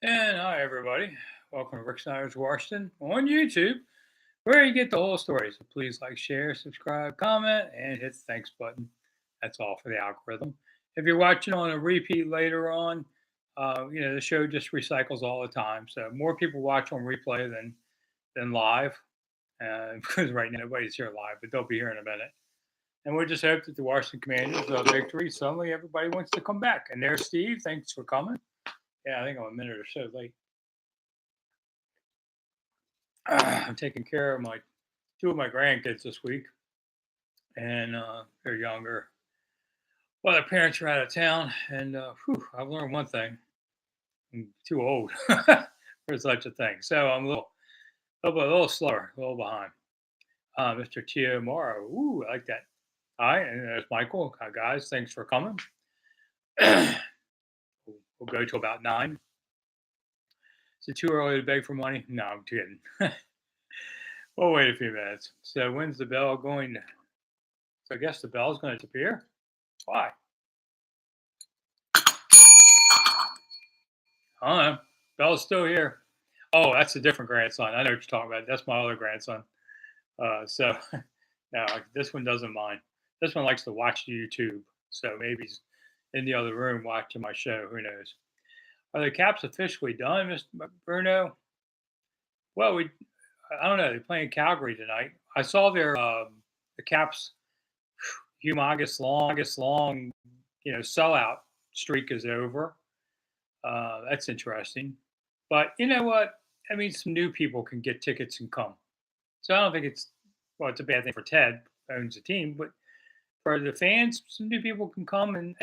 And hi, everybody. Welcome to Rick Snider's Washington on YouTube, where you get the whole story. So please like, share, subscribe, comment, and hit the thanks button. That's all for the algorithm. If you're watching on a repeat later on, the show just recycles all the time. So more people watch on replay than live, because right now nobody's here live, but they'll be here in a minute. And we just hope that the Washington Commanders victory. Suddenly, everybody wants to come back. And there's Steve. Thanks for coming. Yeah, I think I'm a minute or so late. I'm taking care of my two of my grandkids this week, and they're younger. Well, their parents are out of town, and I've learned one thing: I'm too old for such a thing. So I'm a little slower, a little behind. Mr. Tio Morrow, ooh, I like that. Hi, and there's Michael. Hi, guys. Thanks for coming. We'll go to about 9. Is it too early to beg for money? No, I'm kidding. We'll wait a few minutes. So when's the bell going? So I guess the bell's going to disappear. Why? I don't know. Bell's still here. Oh, that's a different grandson. I know what you're talking about. That's my other grandson. So no, this one doesn't mind. This one likes to watch YouTube. So maybe he's in the other room watching my show. Who knows? Are the Caps officially done, Mr. Bruno? Well, I don't know. They're playing Calgary tonight. I saw the Caps humongous long, sellout streak is over. That's interesting. But you know what? I mean, some new people can get tickets and come. So I don't think it's a bad thing for Ted, who owns the team, but for the fans, some new people can come and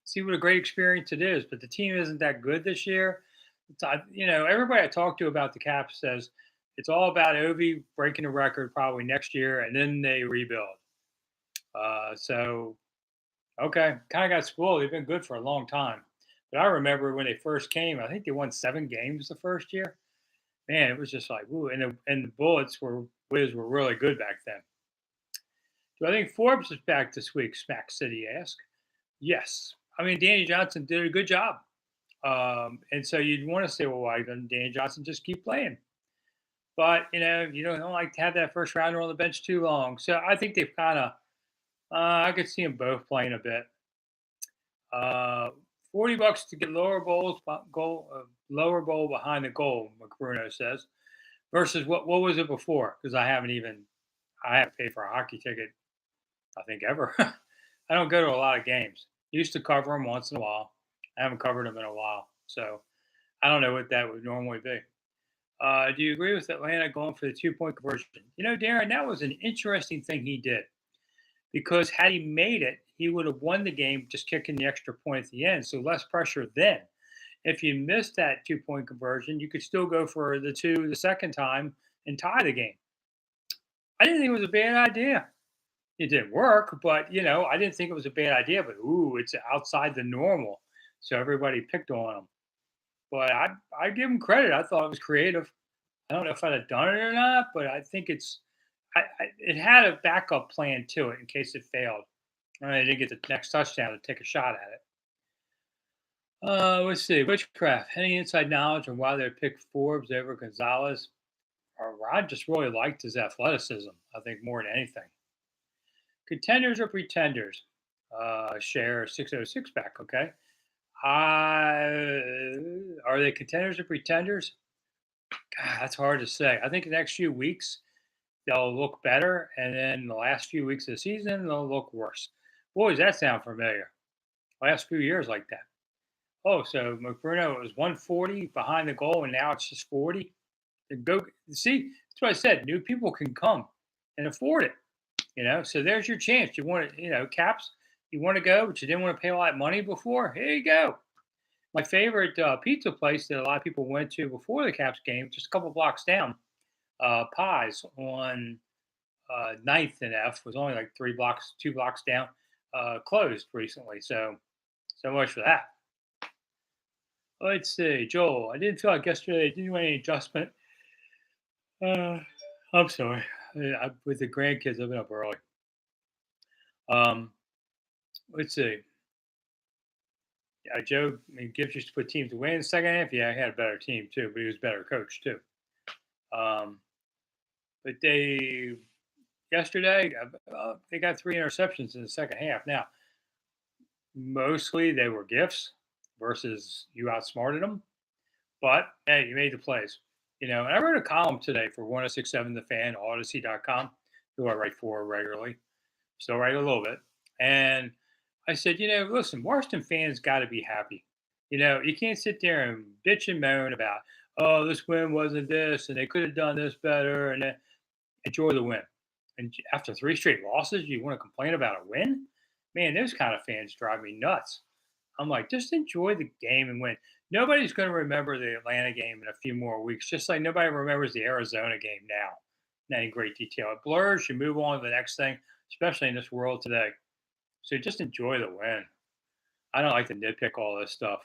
see what a great experience it is. But the team isn't that good this year. Everybody I talk to about the Caps says it's all about Ovi breaking the record probably next year, and then they rebuild. So okay, kind of got spoiled. They've been good for a long time. But I remember when they first came, I think they won 7 games the first year. Man, it was just like, ooh, and the Bullets were really good back then. Do I think Forbes is back this week? Smack City asked. Yes. I mean, Danny Johnson did a good job. And so you'd want to say, well, why doesn't Danny Johnson just keep playing? But, you don't like to have that first rounder on the bench too long. So I think they've kind of, I could see them both playing a bit. Uh, $40 to get lower bowl behind the goal, McBruno says. Versus what was it before? Because I haven't paid for a hockey ticket, I think ever. I don't go to a lot of games. Used to cover them once in a while. I haven't covered them in a while, so I don't know what that would normally be. Do you agree with Atlanta going for the 2 point conversion? Darren, that was an interesting thing he did because had he made it, he would have won the game just kicking the extra point at the end. So less pressure then. If you missed that 2 point conversion, you could still go for the two the second time and tie the game. I didn't think it was a bad idea. It didn't work, but I didn't think it was a bad idea. But ooh, it's outside the normal, so everybody picked on him. But I give him credit. I thought it was creative. I don't know if I'd have done it or not, but I think it had a backup plan to it in case it failed. And I didn't get the next touchdown to take a shot at it. Let's see. Witchcraft. Any inside knowledge on why they picked Forbes over Gonzalez? Or Rod just really liked his athleticism, I think, more than anything. Contenders or pretenders? Share 606 back, okay? Are they contenders or pretenders? God, that's hard to say. I think the next few weeks they'll look better, and then the last few weeks of the season they'll look worse. Boy, does that sound familiar? Last few years like that. Oh, so McBruno, it was 140 behind the goal, and now it's just 40. Go see. That's what I said. New people can come and afford it. So there's your chance. You want to, Caps. You want to go, but you didn't want to pay a lot of money before. Here you go. My favorite pizza place that a lot of people went to before the Caps game, just a couple blocks down, Pies on 9th and F was only like 2 blocks down. Closed recently, so much for that. Let's see, Joel. I didn't feel like yesterday. I didn't do any adjustment. I'm sorry. With the grandkids, I've been up early. Um, let's see. Joe, I mean, Gibbs used to put teams to win. Second half, yeah, he had a better team too, but he was a better coach too. Um, but they yesterday they got 3 interceptions in the second half. Now, mostly they were gifts versus you outsmarted them. But hey, you made the plays. And I wrote a column today for 1067 The Fan, Odyssey.com, who I write for regularly. Still write a little bit. And I said, listen, Washington fans got to be happy. You can't sit there and bitch and moan about, oh, this win wasn't this, and they could have done this better, and then enjoy the win. And after 3 straight losses, you want to complain about a win? Man, those kind of fans drive me nuts. I'm like, just enjoy the game and win. Nobody's going to remember the Atlanta game in a few more weeks, just like nobody remembers the Arizona game now. Not in great detail. It blurs. You move on to the next thing, especially in this world today. So just enjoy the win. I don't like to nitpick all this stuff.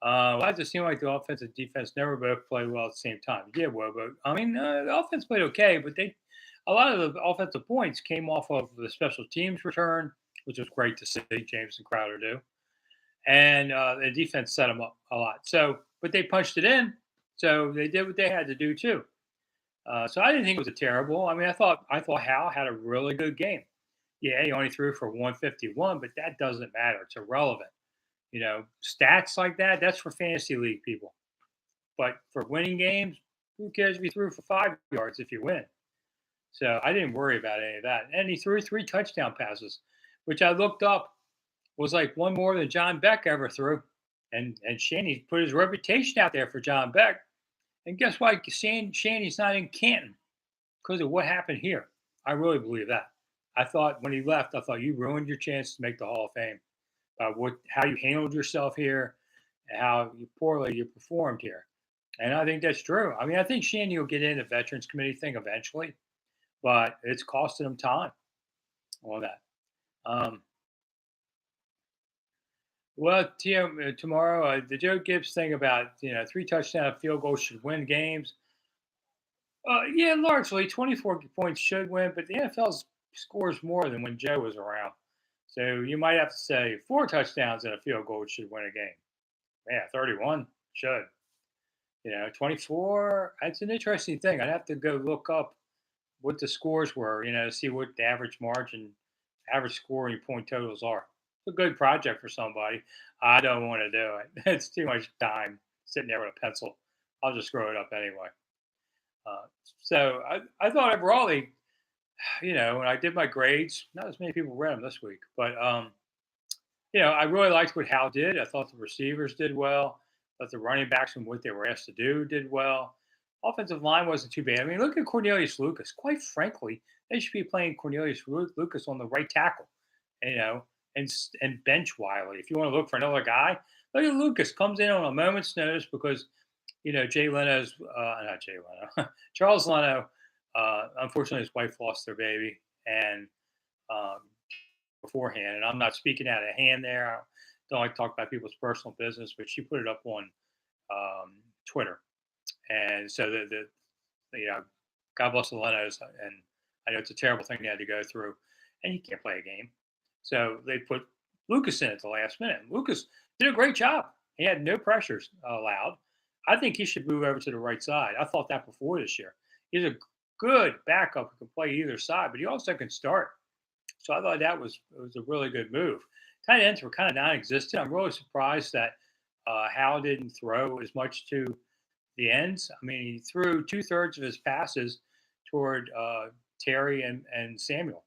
Why does it seem like the offense and defense never both play well at the same time? Yeah, Wobo. I mean, the offense played okay, but a lot of the offensive points came off of the special teams return, which was great to see James and Crowder do, and the defense set them up a lot. So, but they punched it in, so they did what they had to do too. So I didn't think it was a terrible. I mean, I thought Hal had a really good game. Yeah, he only threw for 151, but that doesn't matter. It's irrelevant. Stats like that, that's for fantasy league people. But for winning games, who cares if you threw for 5 yards if you win? So I didn't worry about any of that. And he threw 3 touchdown passes, which I looked up was like one more than John Beck ever threw. And Shanny put his reputation out there for John Beck. And guess why? Shanny's not in Canton because of what happened here. I really believe that. I thought when he left, I thought you ruined your chance to make the Hall of Fame. How you handled yourself here, and how poorly you performed here. And I think that's true. I mean, I think Shanny will get in the Veterans Committee thing eventually, but it's costing him time on that. Well, tomorrow, the Joe Gibbs thing about 3 touchdown field goals should win games. Yeah, largely 24 points should win, but the NFL scores more than when Joe was around. So you might have to say 4 touchdowns and a field goal should win a game. Yeah, 31 should. 24. That's an interesting thing. I'd have to go look up what the scores were. See what the average margin, average scoring point totals are. It's a good project for somebody. I don't want to do it. It's too much time sitting there with a pencil. I'll just screw it up anyway. Uh, so I thought overall when I did my grades, not as many people read them this week, but I really liked what Hal did. I thought the receivers did well. I thought the running backs and what they were asked to do did well. Offensive line wasn't too bad. I mean, look at Cornelius Lucas. Quite frankly, they should be playing Cornelius Lucas on the right tackle, you know, and bench Wiley. If you want to look for another guy, look at Lucas. Comes in on a moment's notice because Jay Leno's not Jay Leno, Charles Leno. Unfortunately, his wife lost their baby, and um, beforehand. And I'm not speaking out of hand there. I don't like to talk about people's personal business, but she put it up on Twitter. And so God bless the Lenos. And I know it's a terrible thing they had to go through, and he can't play a game. So they put Lucas in at the last minute. Lucas did a great job. He had no pressures allowed. I think he should move over to the right side. I thought that before this year. He's a good backup who can play either side, but he also can start. So I thought that was a really good move. Tight ends were kind of non-existent. I'm really surprised that Hal didn't throw as much to the ends. I mean, he threw 2/3 of his passes toward Terry and Samuel.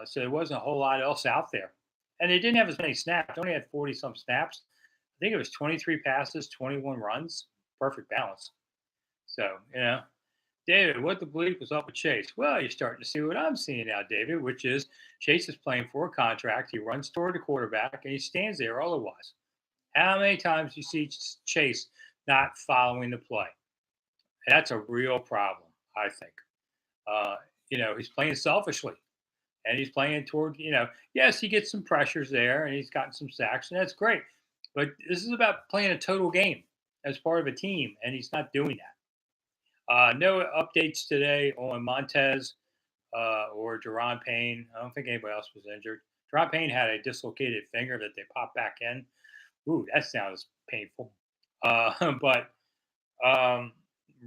So there wasn't a whole lot else out there. And they didn't have as many snaps. They only had 40 some snaps. I think it was 23 passes, 21 runs. Perfect balance. So, David, what the bleep was up with Chase? Well, you're starting to see what I'm seeing now, David, which is Chase is playing for a contract. He runs toward the quarterback and he stands there otherwise. How many times do you see Chase not following the play? And that's a real problem, I think. He's playing selfishly and he's playing toward, yes, he gets some pressures there and he's gotten some sacks, and that's great. But this is about playing a total game as part of a team, and he's not doing that. No updates today on Montez or Deron Payne. I don't think anybody else was injured. Ron Payne had a dislocated finger that they popped back in. Ooh, that sounds painful. But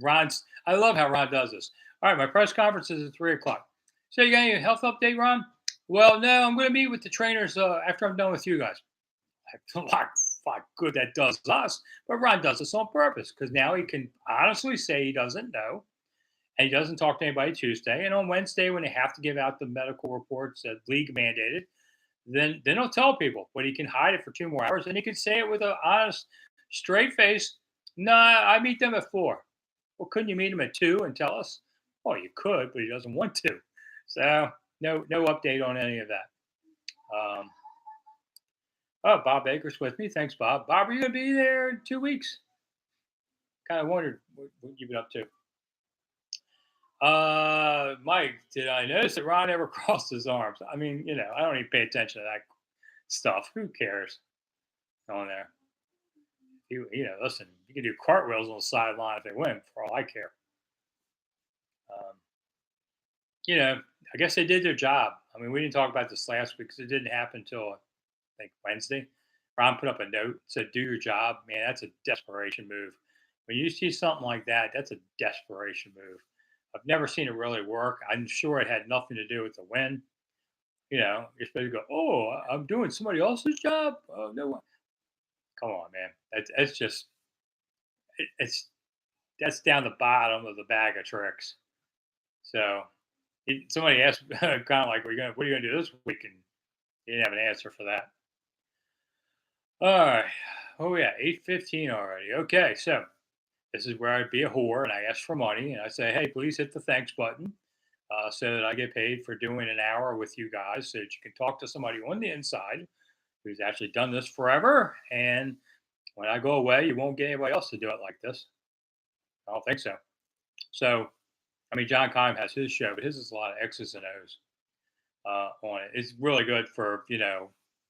Ron's, I love how Ron does this. All right, my press conference is at 3 o'clock. So you got any health update, Ron? Well, no, I'm going to meet with the trainers after I'm done with you guys. A lot good that does us, but Ron does this on purpose because now he can honestly say he doesn't know, and he doesn't talk to anybody Tuesday. And on Wednesday, when they have to give out the medical reports that league mandated, then he'll tell people, but he can hide it for 2 more hours, and he can say it with an honest, straight face. Nah, I meet them at 4. Well, couldn't you meet him at 2 and tell us? Well, you could, but he doesn't want to. So no update on any of that. Um, oh, Bob Baker's with me. Thanks, Bob. Bob, are you gonna be there in 2 weeks? Kind of wondered what you've been up to. Mike, did I notice that Ron ever crossed his arms? I mean, I don't even pay attention to that stuff. Who cares on there? Listen, you can do cartwheels on the sideline if they win, for all I care. Um, I guess they did their job. I mean, we didn't talk about this last week because it didn't happen until I think Wednesday. Ron put up a note, said, "Do your job." Man, that's a desperation move. When you see something like that, that's a desperation move. I've never seen it really work. I'm sure it had nothing to do with the win. You're supposed to go, "Oh, I'm doing somebody else's job." Oh no, come on, man. It's just it's that's down the bottom of the bag of tricks. So somebody asked, kind of like, what are you gonna do this week?" And he didn't have an answer for that. All right. Oh yeah, 8:15 already. Okay, so this is where I'd be a whore and I ask for money and I say, "Hey, please hit the thanks button so that I get paid for doing an hour with you guys, so that you can talk to somebody on the inside who's actually done this forever. And when I go away, you won't get anybody else to do it like this." I don't think so. So, I mean, John Kime has his show, but his is a lot of X's and O's on it. It's really good for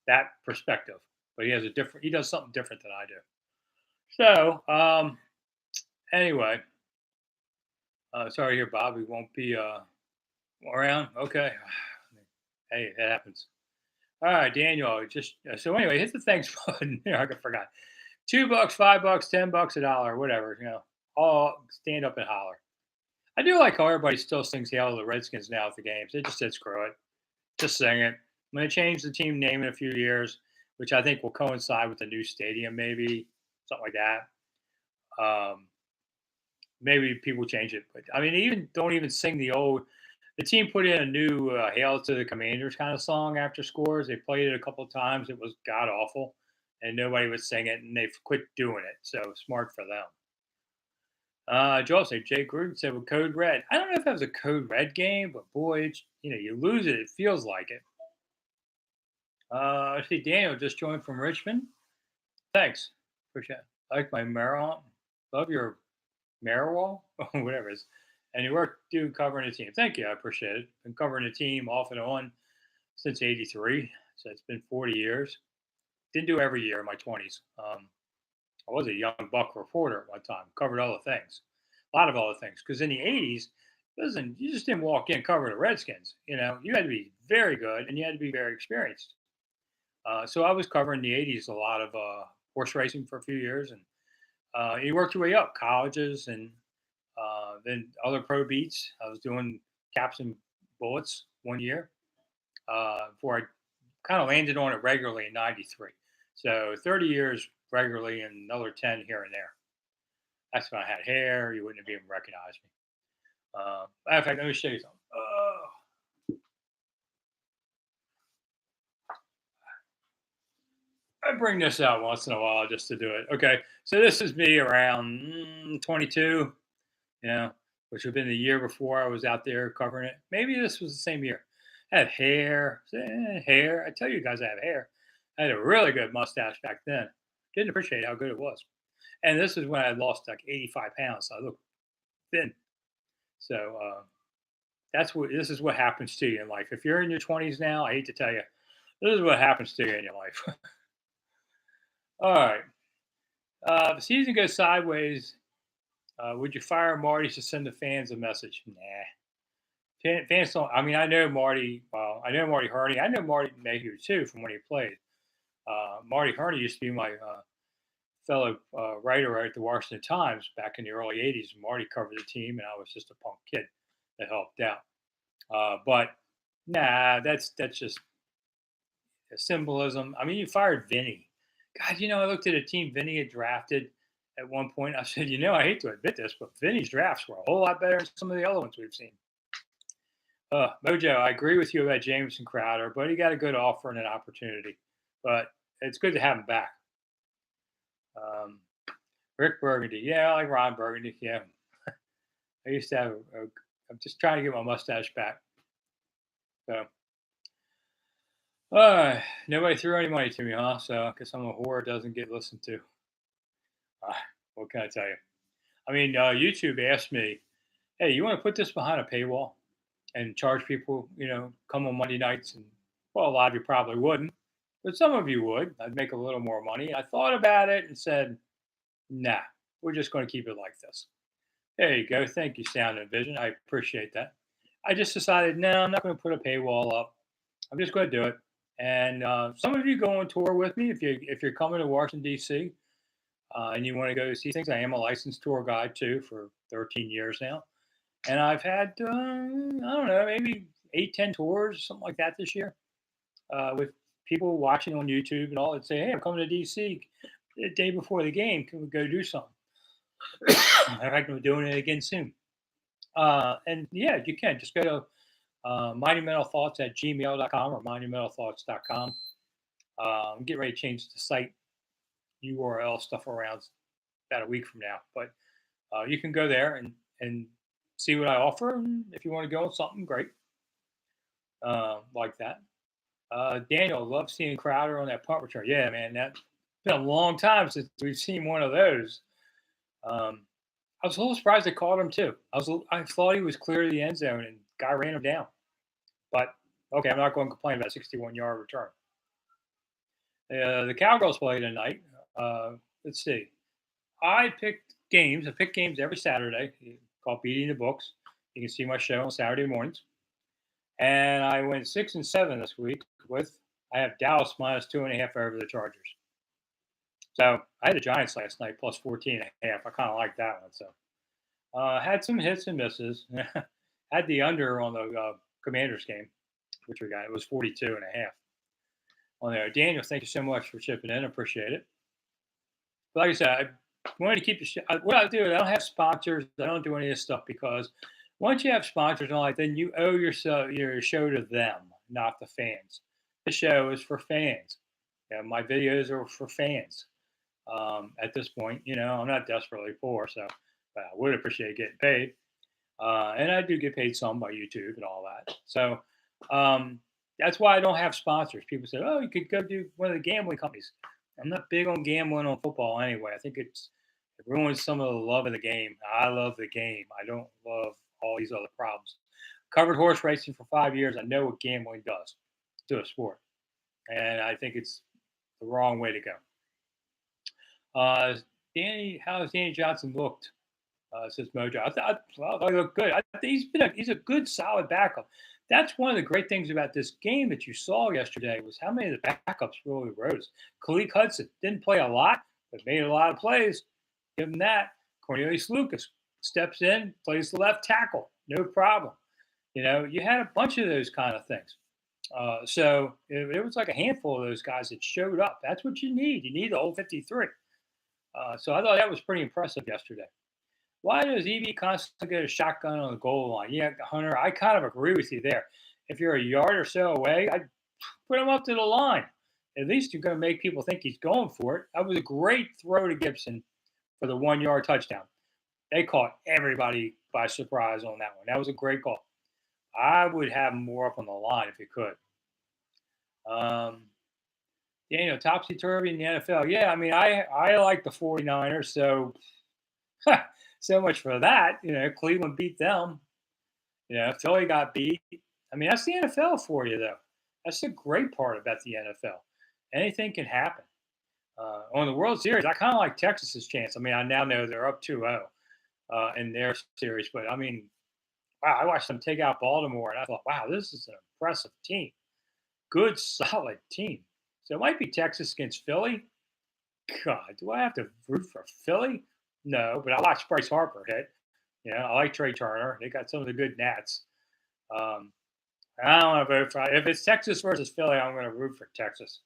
that perspective. But he does something different than I do. So, anyway, sorry to hear Bobby won't be around. Okay, hey, that happens. All right, Daniel. Just so anyway, hit the thanks button. I forgot. $2, $5, $10, a dollar, whatever. All stand up and holler. I do like how everybody still sings "Hail to the Redskins" now at the games. They just said screw it, just sing it. I'm going to change the team name in a few years, which I think will coincide with the new stadium, maybe something like that. Maybe people change it, but I mean, even don't even sing the old. The team put in a new "Hail to the Commanders" kind of song after scores. They played it a couple of times. It was god awful, and nobody would sing it, and they've quit doing it. So smart for them. Joel said Jay Gruden said with Code Red. I don't know if that was a Code Red game, but boy, you lose it. It feels like it. I see Daniel just joined from Richmond. Thanks. Appreciate it. I like my Merrill. Love your Merrill, whatever it is. And you work doing covering the team. Thank you. I appreciate it. Been covering the team off and on since '83. So it's been 40 years. Didn't do every year in my 20s. I was a young buck reporter at one time, covered other things, a lot of other things. Because in the '80s, listen, you just didn't walk in covering the Redskins. You had to be very good and you had to be very experienced. So I was covering the '80s a lot of horse racing for a few years, and you worked your way up, colleges and then other pro beats. I was doing caps and bullets one year before I kind of landed on it regularly in '93. So 30 years regularly and another 10 here and there. That's when I had hair. You wouldn't have even recognized me. Matter of fact, let me show you something. I bring this out once in a while just to do it. Okay, so this is me around 22, which would have been the year before I was out there covering it. Maybe this was the same year. I had hair, hair. I tell you guys, I have hair. I had a really good mustache back then. Didn't appreciate how good it was. And this is when I lost like 85 pounds. So I look thin. So this is what happens to you in life. If you're in your 20s now, I hate to tell you, this is what happens to you in your life. All right. If the season goes sideways, would you fire Marty to send the fans a message? Nah. Fans don't. I mean, I know Marty. Well, I know Marty Herney. I know Marty Mayhew too from when he played. Marty Herney used to be my fellow writer at the Washington Times back in the early '80s. Marty covered the team, and I was just a punk kid that helped out. But nah, that's just symbolism. I mean, you fired Vinny. God, I looked at a team Vinny had drafted at one point. I said, I hate to admit this, but Vinny's drafts were a whole lot better than some of the other ones we've seen. Mojo, I agree with you about Jameson Crowder, but he got a good offer and an opportunity. But it's good to have him back. Um, Rick Burgundy, yeah, I like Ron Burgundy. Yeah, I used to have. I'm just trying to get my mustache back. So, nobody threw any money to me, huh? So, I guess I'm a whore that doesn't get listened to. Uh, what can I tell you? I mean, YouTube asked me, "Hey, you want to put this behind a paywall and charge people? Come on Monday nights?" And well, a lot of you probably wouldn't, but some of you would. I'd make a little more money. I thought about it and said, "Nah, we're just going to keep it like this." There you go. Thank you, Sound and Vision. I appreciate that. I just decided, no, I'm not going to put a paywall up. I'm just going to do it. And some of you go on tour with me if you're coming to Washington D.C. And you want to go see things. I am a licensed tour guide too for 13 years now, and I've had I don't know, maybe 8, 10 tours, something like that this year, with people watching on YouTube and all that say, "Hey, I'm coming to DC the day before the game. Can we go do something?" In fact, I'm doing it again soon. And yeah, you can just go to monumentalthoughts at gmail.com or monumentalthoughts.com. I'm getting ready to change the site URL stuff around about a week from now, but you can go there and see what I offer. And if you want to go on something, great, like that. Daniel, love seeing Crowder on that punt return. Yeah, man, that's been a long time since we've seen one of those. I was a little surprised they caught him too. I thought he was clear of the end zone and guy ran him down. But okay, I'm not going to complain about a 61-yard return. The Cowgirls play tonight. Let's see. I picked games. I pick games every Saturday. Called Beating the Books. You can see my show on Saturday mornings. And I went 6-7 this week with I have Dallas minus 2.5 over the Chargers. So I had the Giants last night plus 14.5. I kind of like that one. So had some hits and misses. Had the under on the Commanders game, which we got. It was 42.5 on there. Daniel, thank you so much for chipping in. I appreciate it. But like I said, I wanted to keep the show. What I do, I don't have sponsors. I don't do any of this stuff because once you have sponsors and all that, then you owe your show to them, not the fans. The show is for fans. My videos are for fans. At this point, I'm not desperately poor, so but I would appreciate getting paid. And I do get paid some by YouTube and all that. So that's why I don't have sponsors. People say, "Oh, you could go do one of the gambling companies." I'm not big on gambling on football anyway. I think it ruins some of the love of the game. I love the game. I don't love all these other problems. Covered horse racing for 5 years. I know what gambling does to a sport, and I think it's the wrong way to go. How has Danny Johnson looked? Says Mojo. I thought he looked good. I think he's a good, solid backup. That's one of the great things about this game that you saw yesterday was how many of the backups really rose. Khaleke Hudson didn't play a lot, but made a lot of plays. Give him that. Cornelius Lucas steps in, plays the left tackle, no problem. You had a bunch of those kind of things. So it was like a handful of those guys that showed up. That's what you need. You need the whole 53. So I thought that was pretty impressive yesterday. Why does EB constantly get a shotgun on the goal line? Yeah, Hunter, I kind of agree with you there. If you're a yard or so away, I'd put him up to the line. At least you're going to make people think he's going for it. That was a great throw to Gibson for the 1-yard touchdown. They caught everybody by surprise on that one. That was a great call. I would have more up on the line if you could. Topsy-turvy in the NFL. Yeah, I mean, I like the 49ers, so so much for that. Cleveland beat them. Philly got beat. I mean, that's the NFL for you, though. That's the great part about the NFL. Anything can happen. On the World Series, I kind of like Texas's chance. I mean, I now know they're up 2-0 in their series, but I mean, wow, I watched them take out Baltimore, and I thought, wow, this is an impressive team. Good, solid team. So it might be Texas against Philly. God, do I have to root for Philly? No, but I watched Bryce Harper hit. You know, I like Trey Turner. They got some of the good Nats. Um, I don't want to vote for if it's Texas versus Philly. I'm going to root for Texas.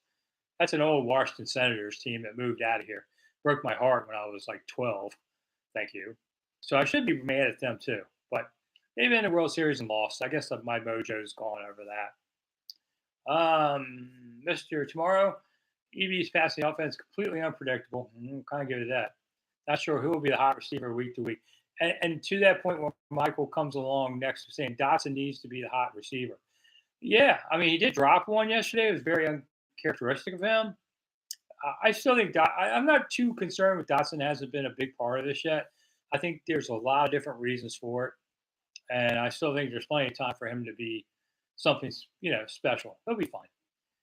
That's an old Washington Senators team that moved out of here. Broke my heart when I was like 12. Thank you. So I should be mad at them too. But they've been in the World Series and lost. I guess my mojo's gone over that. Mr. Tomorrow, EB's passing offense completely unpredictable. Kind of give it that. Not sure who will be the hot receiver week to week. And to that point, when Michael comes along next, saying Dotson needs to be the hot receiver. Yeah, I mean, he did drop one yesterday. It was very uncharacteristic of him. I still think I'm not too concerned with Dotson. Hasn't been a big part of this yet. I think there's a lot of different reasons for it, and I still think there's plenty of time for him to be something special. He'll be fine.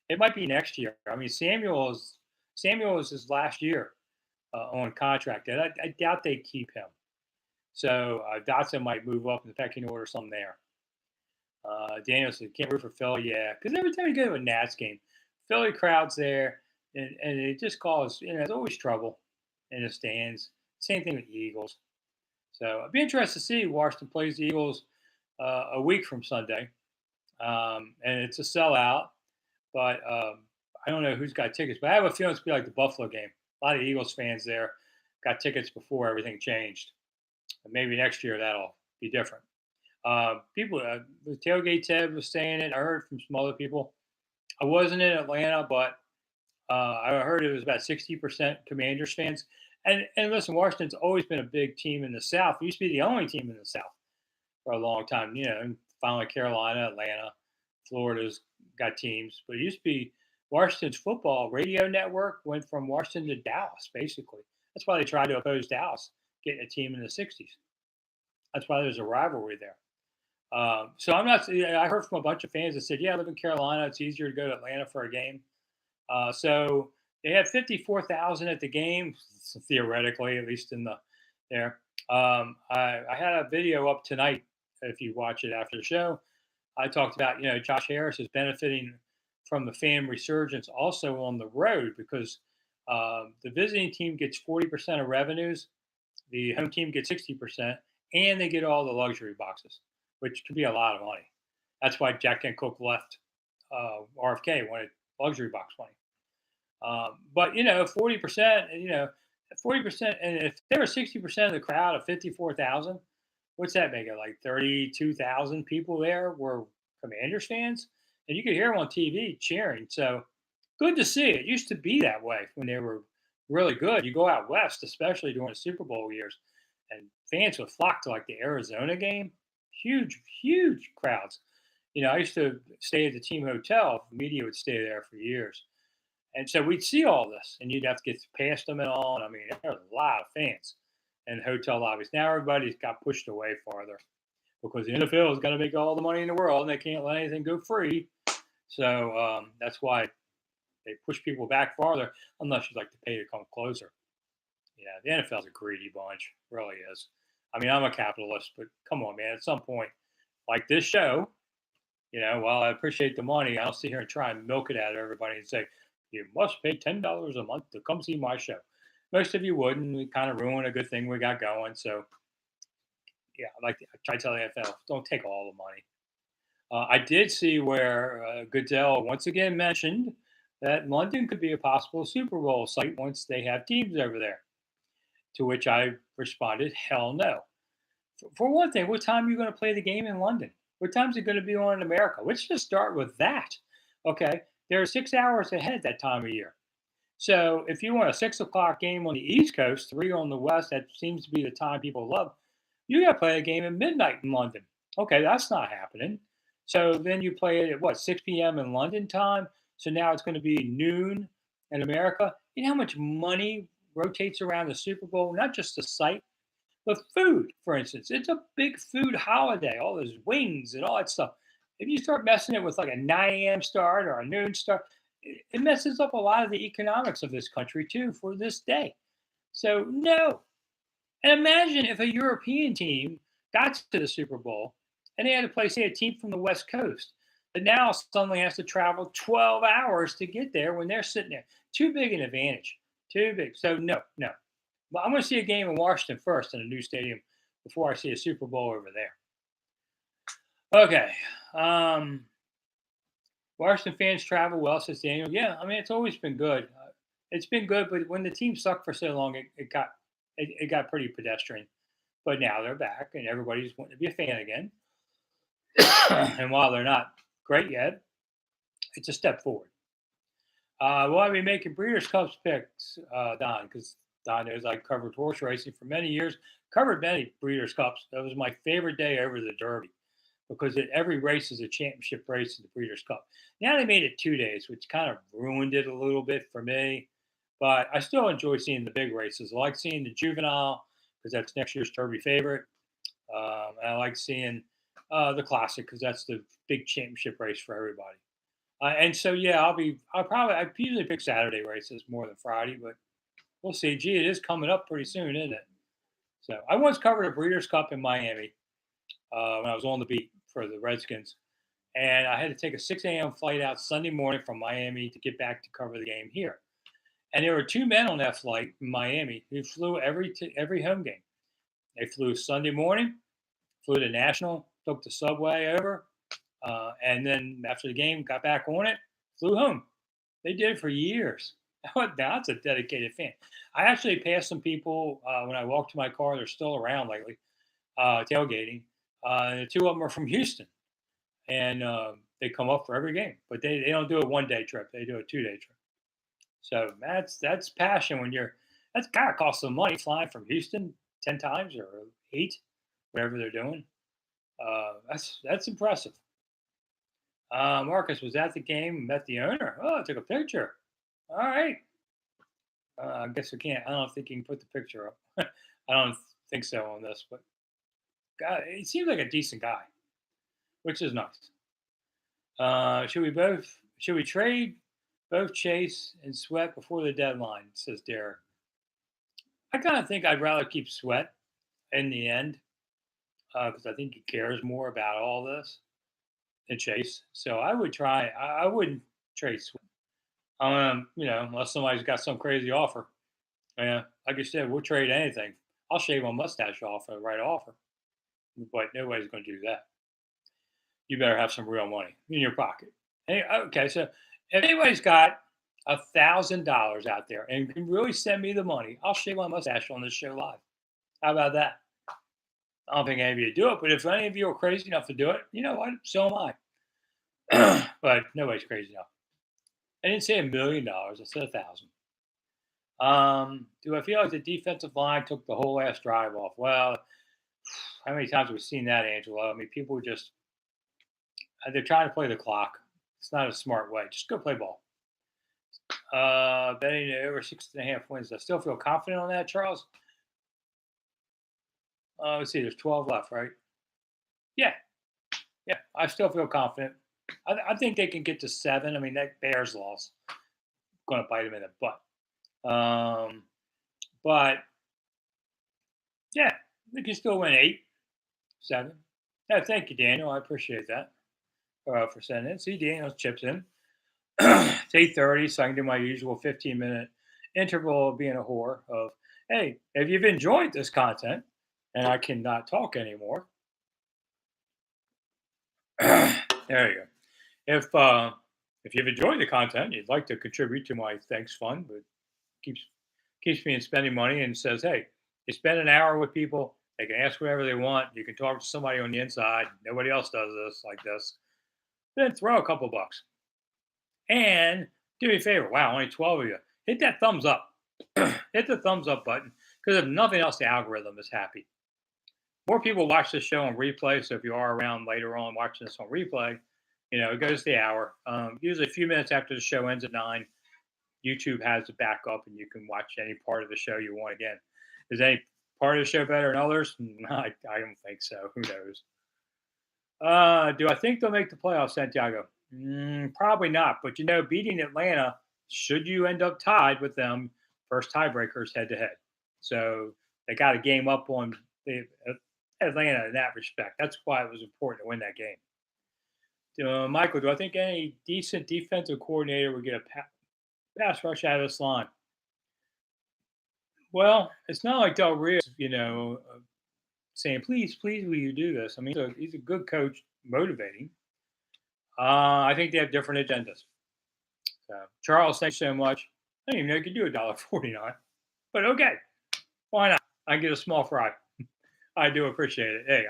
It might be next year. I mean, Samuel is his last year on contract, and I doubt they keep him. So Dotson might move up in the pecking order some there. Danielson can't root for Philly, yeah, because every time you go to a Nats game, Philly crowd's there, and it just causes there's always trouble in the stands. Same thing with the Eagles. So I'd be interested to see Washington plays the Eagles a week from Sunday, and it's a sellout. But I don't know who's got tickets, but I have a feeling it's going to be like the Buffalo game. A lot of Eagles fans there got tickets before everything changed. And maybe next year that'll be different. People, the tailgate Ted was saying it. I heard from some other people. I wasn't in Atlanta, but I heard it was about 60% Commanders fans. And listen, Washington's always been a big team in the South. It used to be the only team in the South for a long time. And finally Carolina, Atlanta, Florida's got teams, but it used to be Washington's football radio network went from Washington to Dallas, basically. That's why they tried to oppose Dallas, getting a team in the 60s. That's why there's a rivalry there. So I'm not. I heard from a bunch of fans that said, "Yeah, I live in Carolina. It's easier to go to Atlanta for a game." So they had 54,000 at the game, theoretically, at least in there. I had a video up tonight. If you watch it after the show, I talked about Josh Harris is benefiting from the fan resurgence also on the road because the visiting team gets 40% of revenues, the home team gets 60%, and they get all the luxury boxes, which could be a lot of money. That's why Jack and Cook left RFK, wanted luxury box money. But 40%, 40%, and if there were 60% of the crowd of 54,000, what's that make it? Like 32,000 people there were Commanders fans, and you could hear them on TV cheering. So good to see. It used to be that way when they were really good. You go out west, especially during the Super Bowl years, and fans would flock to like the Arizona game. Huge, huge crowds. I used to stay at the team hotel. The media would stay there for years. And so we'd see all this, and you'd have to get past them and all. And I mean, there were a lot of fans in hotel lobbies. Now everybody's got pushed away farther because the NFL is going to make all the money in the world, and they can't let anything go free. So that's why they push people back farther, unless you'd like to pay to come closer. The NFL's a greedy bunch, really is. I mean, I'm a capitalist, but come on, man. At some point, like this show, while I appreciate the money, I'll sit here and try and milk it out of everybody and say, you must pay $10 a month to come see my show. Most of you wouldn't. We kind of ruin a good thing we got going. So, yeah, I try to tell the NFL, don't take all the money. I did see where Goodell once again mentioned that London could be a possible Super Bowl site once they have teams over there. To which I responded, hell no. For one thing, what time are you going to play the game in London? What time is it going to be on in America? Let's just start with that. Okay. They're 6 hours ahead that time of year. So if you want a 6 o'clock game on the East Coast, 3 on the West, that seems to be the time people love, you got to play a game at midnight in London. Okay, that's not happening. So then you play it at 6 p.m. in London time. So now it's going to be noon in America. You know how much money rotates around the Super Bowl? Not just the site, but food, for instance. It's a big food holiday, all those wings and all that stuff. If you start messing it with like a 9 a.m. start or a noon start, it messes up a lot of the economics of this country too for this day. So no. And imagine if a European team got to the Super Bowl and they had to play, say, a team from the West Coast that now suddenly has to travel 12 hours to get there when they're sitting there. Too big an advantage. Too big. So no, no. But I'm going to see a game in Washington first in a new stadium before I see a Super Bowl over there. Okay. Washington fans travel well, says Daniel. Yeah, I mean it's always been good. It's been good, but when the team sucked for so long, it got pretty pedestrian. But now they're back, and everybody's wanting to be a fan again. And while they're not great yet, it's a step forward. Will I be making Breeders' Cups picks, Don? Because Don knows I covered horse racing for many years. Covered many Breeders' Cups. That was my favorite day over the Derby because every race is a championship race in the Breeders' Cup. Now they made it 2 days, which kind of ruined it a little bit for me. But I still enjoy seeing the big races. I like seeing the Juvenile because that's next year's Derby favorite. And I like seeing the Classic because that's the big championship race for everybody. And so yeah, I usually pick Saturday races more than Friday, but we'll see. Gee, it is coming up pretty soon, isn't it? So I once covered a Breeders' Cup in Miami when I was on the beat for the Redskins, and I had to take a 6 a.m. flight out Sunday morning from Miami to get back to cover the game here. And there were two men on that flight from Miami who flew every home game. They flew Sunday morning, flew to National, took the subway over, and then after the game, got back on it, flew home. They did it for years. That's a dedicated fan. I actually passed some people when I walked to my car. They're still around lately, tailgating. The two of them are from Houston, and they come up for every game. But they don't do a 1 day trip. They do a 2 day trip. So that's passion when you're. That's kind of costs some money flying from Houston 10 times or 8, whatever they're doing. That's impressive. Marcus was at the game, met the owner. Oh, I took a picture. All right. I guess we can't. I don't think you can put the picture up. I don't think so on this, but God, he seems like a decent guy, which is nice. Should we trade both Chase and Sweat before the deadline? Says Derek. I kind of think I'd rather keep Sweat in the end because I think he cares more about all this than Chase. So I would try. I wouldn't trade Sweat. Unless somebody's got some crazy offer. Yeah, like I said, we'll trade anything. I'll shave my mustache off for the right offer, but nobody's going to do that. You better have some real money in your pocket. Hey, okay, so if anybody's got $1,000 out there and can really send me the money, I'll shave my mustache on this show live. How about that? I don't think any of you do it, but if any of you are crazy enough to do it, you know what? So am I. But nobody's crazy enough. I didn't say $1,000,000. I said 1,000. Do I feel like the defensive line took the whole last drive off? Well, how many times have we seen that, Angelo? I mean, people just they're trying to play the clock. It's not a smart way. Just go play ball. Betting over 6.5 wins. I still feel confident on that, Charles. Let's see. There's 12 left, right? Yeah, yeah. I still feel confident. I think they can get to 7. I mean, that Bears loss going to bite them in the butt. But yeah, they can still win 8, 7. Yeah, thank you, Daniel. I appreciate that for sending it. See, Daniel chips in. It's 8:30, so I can do my usual 15-minute interval of being a whore. Of hey, if you've enjoyed this content, and I cannot talk anymore. There you go. If you've enjoyed the content, you'd like to contribute to my thanks fund, but keeps me in spending money and says, hey, you spend an hour with people, they can ask whatever they want, you can talk to somebody on the inside, nobody else does this like this, then throw a couple bucks. And do me a favor, wow, only 12 of you, hit that thumbs up. Hit the thumbs up button, because if nothing else, the algorithm is happy. More people watch this show on replay, so if you are around later on watching this on replay, it goes the hour. Usually a few minutes after the show ends at 9, YouTube has it back up, and you can watch any part of the show you want again. Is any part of the show better than others? I don't think so. Who knows? Do I think they'll make the playoffs, Santiago? Probably not. But, beating Atlanta, should you end up tied with them, first tiebreakers head-to-head. So they got a game up on Atlanta in that respect. That's why it was important to win that game. Michael, do I think any decent defensive coordinator would get a pass rush out of this line? Well, it's not like Del Rio's, saying, please, please, will you do this? I mean, he's a good coach, motivating. I think they have different agendas. So, Charles, thanks so much. I didn't even know you could do $1.49, but okay, why not? I get a small fry. I do appreciate it. Hey,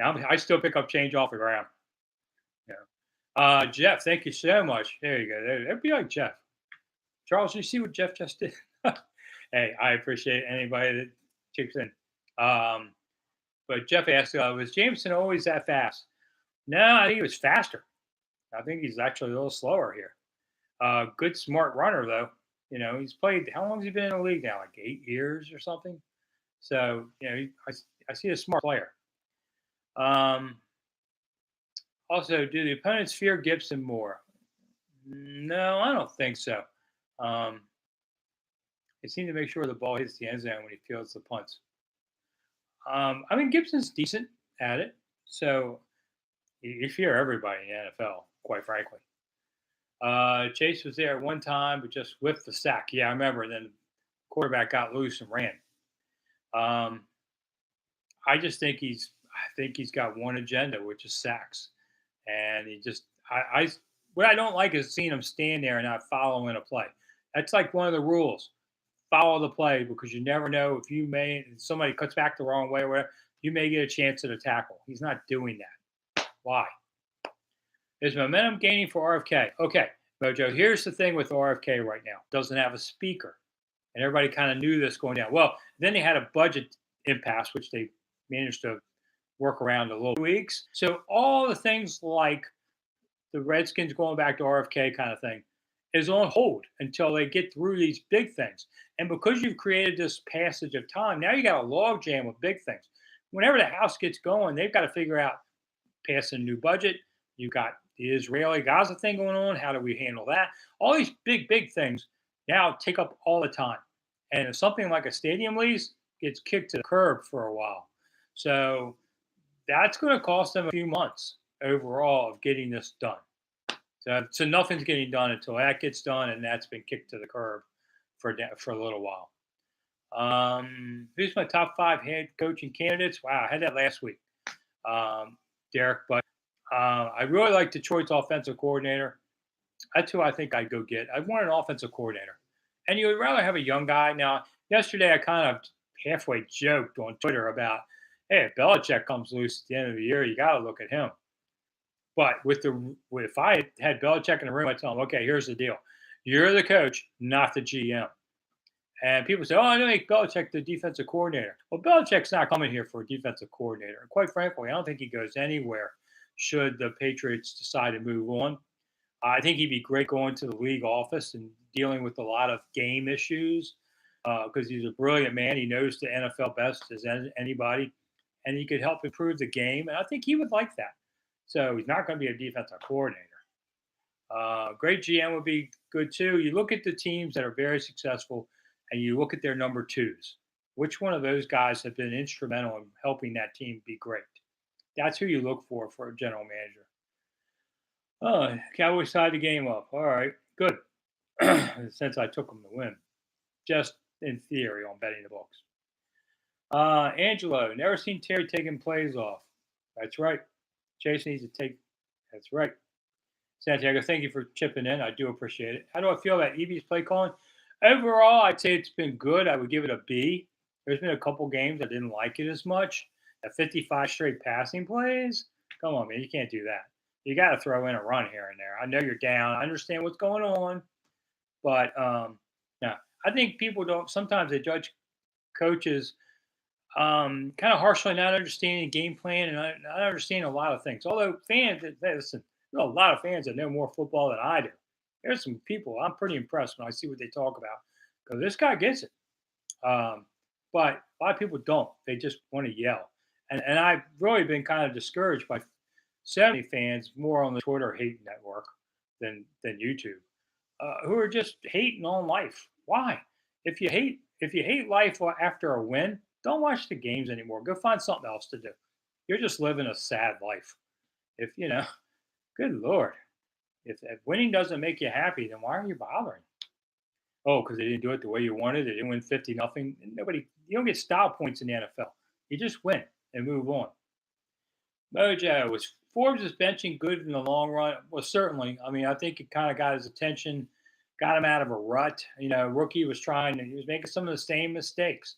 I still pick up change off the ground. Yeah. Jeff, thank you so much. There you go. That'd be like Jeff. Charles, you see what Jeff just did? Hey, I appreciate anybody that chips in. Um, but Jeff asked, was Jameson always that fast? No, I think he was faster. I think he's actually a little slower here. Good, smart runner, though. He's played, how long has he been in the league now? Like 8 years or something? So, I see a smart player. Also, do the opponents fear Gibson more? No, I don't think so. They seem to make sure the ball hits the end zone when he fields the punts. I mean, Gibson's decent at it. So you fear everybody in the NFL, quite frankly. Chase was there at one time, but just whiffed the sack. Yeah, I remember. Then the quarterback got loose and ran. I just think he's got one agenda, which is sacks. And he just, what I don't like is seeing him stand there and not following a play. That's like one of the rules. Follow the play because you never know if somebody cuts back the wrong way or whatever, you may get a chance at a tackle. He's not doing that. Why? Is momentum gaining for RFK? Okay, Mojo, here's the thing with RFK right now. Doesn't have a speaker. And everybody kind of knew this going down. Well, then they had a budget impasse, which they managed to work around a little weeks. So all the things like the Redskins going back to RFK kind of thing is on hold until they get through these big things. And because you've created this passage of time, now you got a log jam of big things. Whenever the House gets going, they've got to figure out passing a new budget. You got the Israeli Gaza thing going on. How do we handle that? All these big things now take up all the time. And if something like a stadium lease gets kicked to the curb for a while. So that's going to cost them a few months overall of getting this done. So nothing's getting done until that gets done, and that's been kicked to the curb for a little while. Who's my top 5 head coaching candidates? Wow, I had that last week, Derek. But I really like Detroit's offensive coordinator. That's who I think I'd go get. I want an offensive coordinator, and you would rather have a young guy. Now, yesterday I kind of halfway joked on Twitter about, hey, if Belichick comes loose at the end of the year, you got to look at him. But if I had Belichick in the room, I'd tell him, okay, here's the deal. You're the coach, not the GM. And people say, oh, I don't make Belichick the defensive coordinator. Well, Belichick's not coming here for a defensive coordinator. And quite frankly, I don't think he goes anywhere should the Patriots decide to move on. I think he'd be great going to the league office and dealing with a lot of game issues because he's a brilliant man. He knows the NFL best as anybody, and he could help improve the game. And I think he would like that. So he's not going to be a defensive coordinator. Great GM would be good too. You look at the teams that are very successful and you look at their number twos. Which one of those guys have been instrumental in helping that team be great? That's who you look for a general manager. Oh, Cowboys tied the game up. All right, good. Since I took them to win, just in theory on betting the books. Angelo, never seen Terry taking plays off. That's right. Chase needs to take. That's right. Santiago, thank you for chipping in. I do appreciate it. How do I feel about EB's play calling? Overall, I'd say it's been good. I would give it a B. There's been a couple games I didn't like it as much. At 55 straight passing plays, come on, man, you can't do that. You got to throw in a run here and there. I know you're down. I understand what's going on, but no, I think people don't. Sometimes they judge coaches kind of harshly, not understanding game plan and not understanding a lot of things. Although fans, listen, there's a lot of fans that know more football than I do. There's some people I'm pretty impressed when I see what they talk about because this guy gets it. But a lot of people don't. They just want to yell. And I've really been kind of discouraged by 70 fans more on the Twitter hate network than YouTube, who are just hating on life. Why? If you hate life after a win, Don't watch the games anymore. Go find something else to do. You're just living a sad life. If you know, good lord, if winning doesn't make you happy, then why are you bothering? Oh, because they didn't do it the way you wanted. They didn't win 50-0. Nobody, you don't get style points in the NFL. You just win and move on. Mojo, was Forbes' benching good in the long run? Well, certainly. I mean, I think it kind of got his attention, got him out of a rut. Rookie was trying, and he was making some of the same mistakes.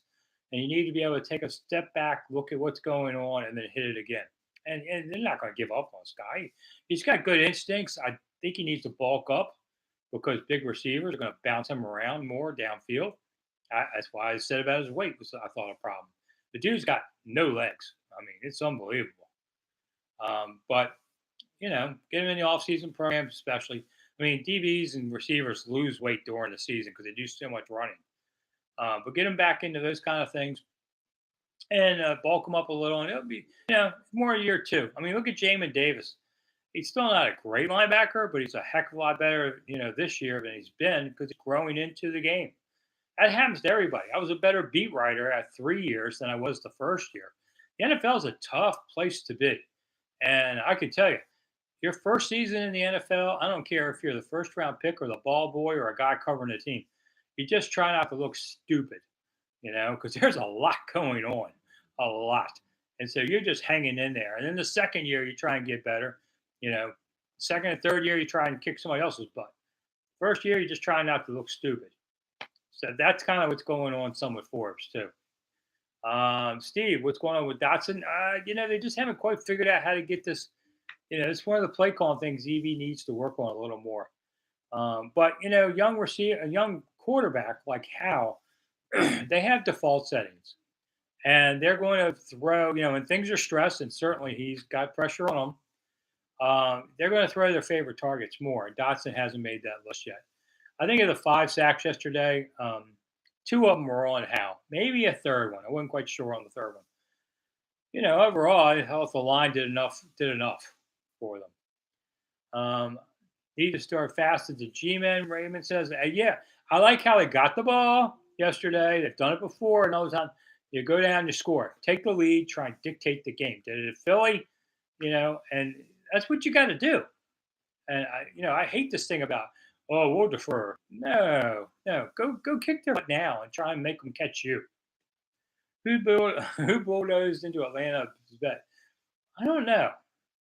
And you need to be able to take a step back, look at what's going on, and then hit it again. And they're not going to give up on this guy. He's got good instincts. I think he needs to bulk up because big receivers are going to bounce him around more downfield. That's why I said about his weight was, I thought, a problem. The dude's got no legs. I mean, it's unbelievable. But get him in the offseason program, especially. I mean, DBs and receivers lose weight during the season because they do so much running. But get him back into those kind of things and bulk him up a litl, and it'll be more year two. I mean, look at Jamin Davis. He's still not a great linebacker, but he's a heck of a lot better, this year than he's been because he's growing into the game. That happens to everybody. I was a better beat writer at 3 years than I was the first year. The NFL is a tough place to be. And I can tell you, your first season in the NFL, I don't care if you're the first round pick or the ball boy or a guy covering the team. You just try not to look stupid, because there's a lot going on, a lot. And so you're just hanging in there. And then the second year, you try and get better. Second and third year, you try and kick somebody else's butt. First year, you just try not to look stupid. So that's kind of what's going on some with Forbes, too. Steve, what's going on with Dotson? They just haven't quite figured out how to get this. It's one of the play calling things EV needs to work on a little more. But a young quarterback like Hal, they have default settings, and they're going to throw. When things are stressed, and certainly he's got pressure on them. They're going to throw their favorite targets more. Dotson hasn't made that list yet. I think of the 5 sacks yesterday. Two of them were on Hal, maybe a third one. I wasn't quite sure on the third one. Overall, I thought the line did enough for them. Need to start fast at the G-men, Raymond says. Yeah, I like how they got the ball yesterday. They've done it before, and all the time. You go down, you score. Take the lead, try and dictate the game. Did it at Philly, and that's what you got to do. And I hate this thing about, oh, we'll defer. No, go kick their butt now and try and make them catch you. Who bulldozed into Atlanta? Bet. I don't know.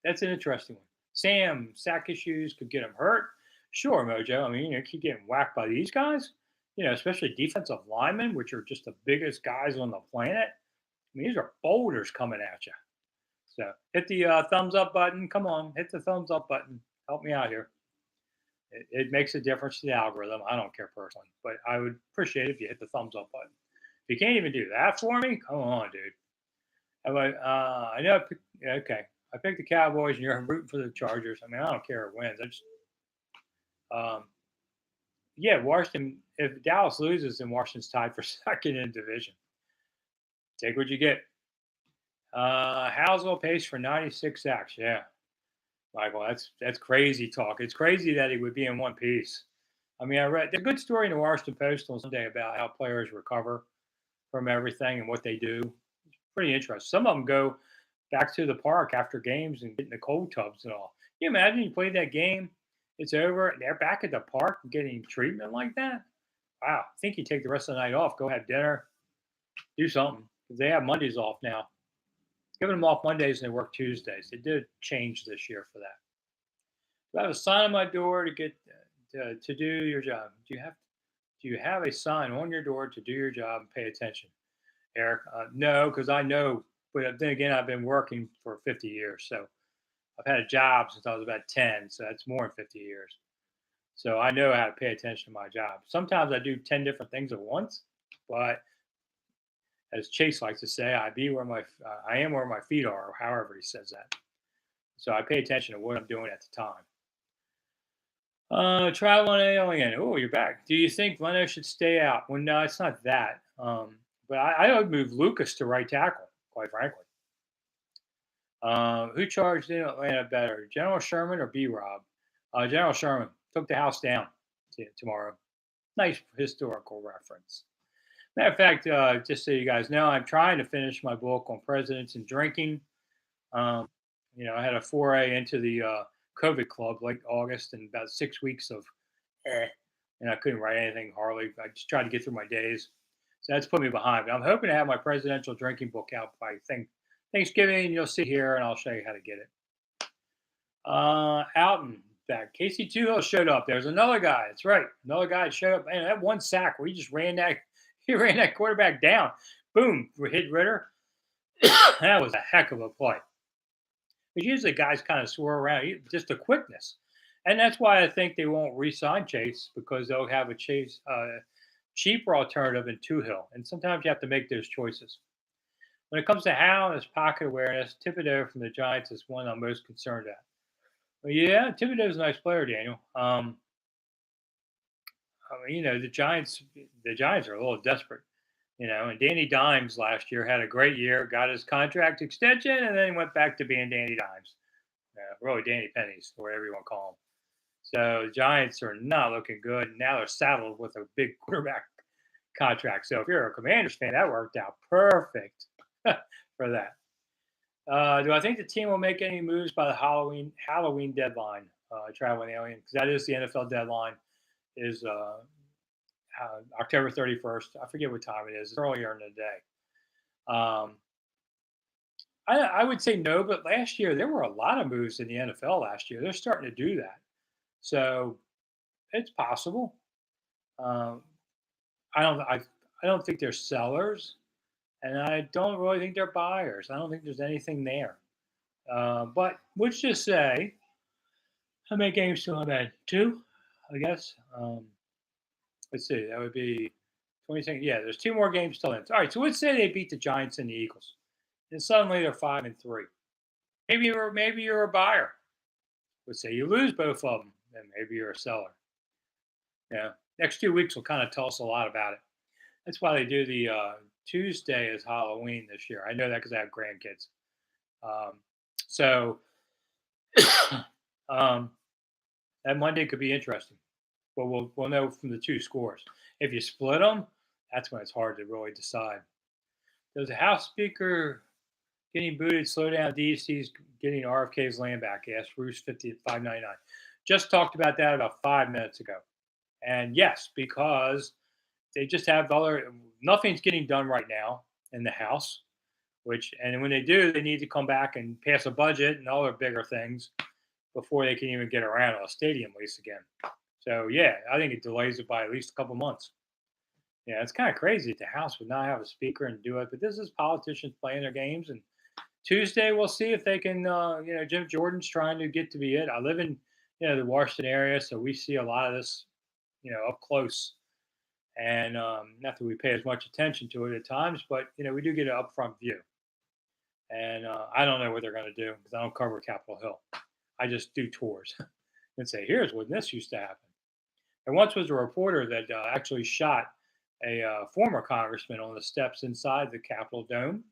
That's an interesting one. Sam, sack issues could get him hurt. Sure, Mojo. I mean, you keep getting whacked by these guys, especially defensive linemen, which are just the biggest guys on the planet. I mean, these are boulders coming at you. So hit the thumbs up button. Come on, hit the thumbs up button. Help me out here. It makes a difference to the algorithm. I don't care personally, but I would appreciate it if you hit the thumbs up button. If you can't even do that for me, come on, dude. I know. Okay, I picked the Cowboys, and you're rooting for the Chargers. I mean, I don't care who wins. Washington. If Dallas loses, then Washington's tied for second in division. Take what you get. Halswell pace for 96 sacks. Yeah, Michael, that's crazy talk. It's crazy that he would be in one piece. I mean, I read a good story in the Washington Post on Sunday about how players recover from everything and what they do. It's pretty interesting. Some of them go back to the park after games and get in the cold tubs and all. Can you imagine you play that game, it's over, and they're back at the park getting treatment like that? Wow. I think you take the rest of the night off, go have dinner, do something. Because they have Mondays off now. Giving them off Mondays and they work Tuesdays. They did change this year for that. Do I have a sign on my door to get to do your job? Do you have a sign on your door to do your job and pay attention, Eric? No, because I know. But then again, I've been working for 50 years, so I've had a job since I was about 10, so that's more than 50 years. So I know how to pay attention to my job. Sometimes I do 10 different things at once, but as Chase likes to say, I am where my feet are, or however he says that. So I pay attention to what I'm doing at the time. Travel on alien. Oh, you're back. Do you think Leno should stay out? Well, no, it's not that. But I would move Lucas to right tackle, quite frankly. Who charged in Atlanta better, General Sherman or B. Rob? General Sherman took the house down tomorrow. Nice historical reference. Matter of fact, just so you guys know, I'm trying to finish my book on presidents and drinking. Um, I had a foray into the COVID club like August and about 6 weeks of eh, and I couldn't write anything hardly. I just tried to get through my days. So that's put me behind. But I'm hoping to have my presidential drinking book out by Thanksgiving. You'll see here, and I'll show you how to get it. Alton back. Casey Toohill showed up. There's another guy. That's right. Another guy showed up. Man, that one sack where he just ran that he ran that quarterback down. Boom. Hit Ritter. That was a heck of a play. Because usually guys kind of swirl around. Just the quickness. And that's why I think they won't re-sign Chase because they'll have a Chase cheaper alternative in Toohill. And sometimes you have to make those choices. When it comes to Howe and his pocket awareness, Thibodeau from the Giants is one I'm most concerned at. Well, yeah, Thibodeau's a nice player, Daniel. The Giants are a little desperate, and Danny Dimes last year had a great year, got his contract extension, and then went back to being Danny Dimes. Really Danny Pennies, or whatever you want to call him. So the Giants are not looking good. Now they're saddled with a big quarterback contract. So if you're a Commanders fan, that worked out perfect for that. Do I think the team will make any moves by the Halloween deadline? Traveling alien, because that is the NFL deadline. Is October 31st. I forget what time it is. It's earlier in the day. Um, I would say no, but last year there were a lot of moves in the NFL last year. They're starting to do that, so it's possible. Um, I don't think they're sellers, and I don't really think they're buyers. I don't think there's anything there. But let's just say how many games still I'm at? Two, I guess. Let's see. That would be 22nd. Yeah, there's two more games still in. All right, so let's say they beat the Giants and the Eagles, and suddenly they're 5-3. Maybe you're a buyer. Let's say you lose both of them, then maybe you're a seller. Yeah. Next 2 weeks will kind of tell us a lot about it. That's why they do the Tuesday as Halloween this year. I know that because I have grandkids. Um, so um, that Monday could be interesting. But we'll know from the two scores. If you split them, that's when it's hard to really decide. Does the House Speaker getting booted slow down DC's getting RFK's land back? Asked Bruce 50 at 599. Just talked about that about 5 minutes ago. And yes, because they just have nothing's getting done right now in the House, and when they do, they need to come back and pass a budget and other bigger things before they can even get around a stadium lease again. So yeah, I think it delays it by at least a couple months. Yeah, it's kind of crazy that the House would not have a speaker and do it, but this is politicians playing their games. And Tuesday, we'll see if they can. Jim Jordan's trying to get to be it. I live in the Washington area, so we see a lot of this up close. And not that we pay as much attention to it at times, but we do get an upfront view. And I don't know what they're going to do because I don't cover Capitol Hill. I just do tours and say, "Here's when this used to happen." There once was a reporter that actually shot a former congressman on the steps inside the Capitol dome,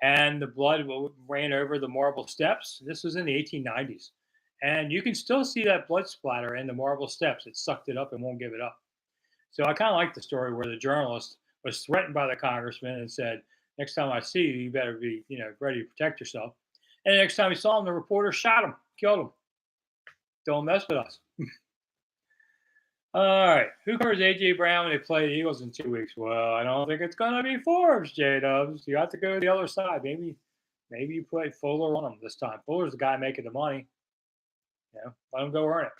and the blood ran over the marble steps. This was in the 1890s, and you can still see that blood splatter in the marble steps. It sucked it up and won't give it up. So I kind of like the story where the journalist was threatened by the congressman and said, "Next time I see you, you better be, ready to protect yourself." And the next time he saw him, the reporter shot him, killed him. Don't mess with us. All right. Who covers AJ Brown when they play the Eagles in 2 weeks? Well, I don't think it's gonna be Forbes, J Dubs. You have to go to the other side. Maybe you put Fuller on him this time. Fuller's the guy making the money. Let him go earn it.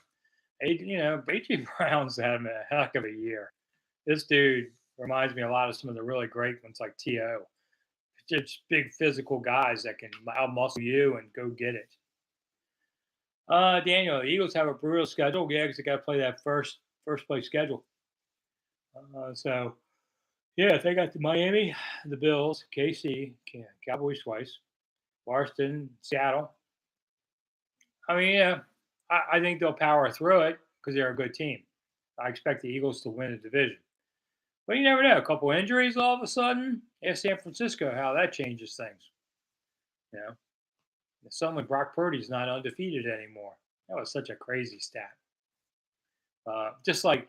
AJ Brown's having a heck of a year. This dude reminds me a lot of some of the really great ones like T.O. Just big physical guys that can outmuscle you and go get it. Daniel, the Eagles have a brutal schedule. Yeah, because they got to play that first place schedule. So, yeah, they got the Miami, the Bills, KC, Cowboys twice, Washington, Seattle. I mean, yeah, I think they'll power through it because they're a good team. I expect the Eagles to win the division. But you never know. A couple injuries all of a sudden. Ask San Francisco how that changes things. You know, suddenly Brock Purdy's not undefeated anymore. That was such a crazy stat. Just like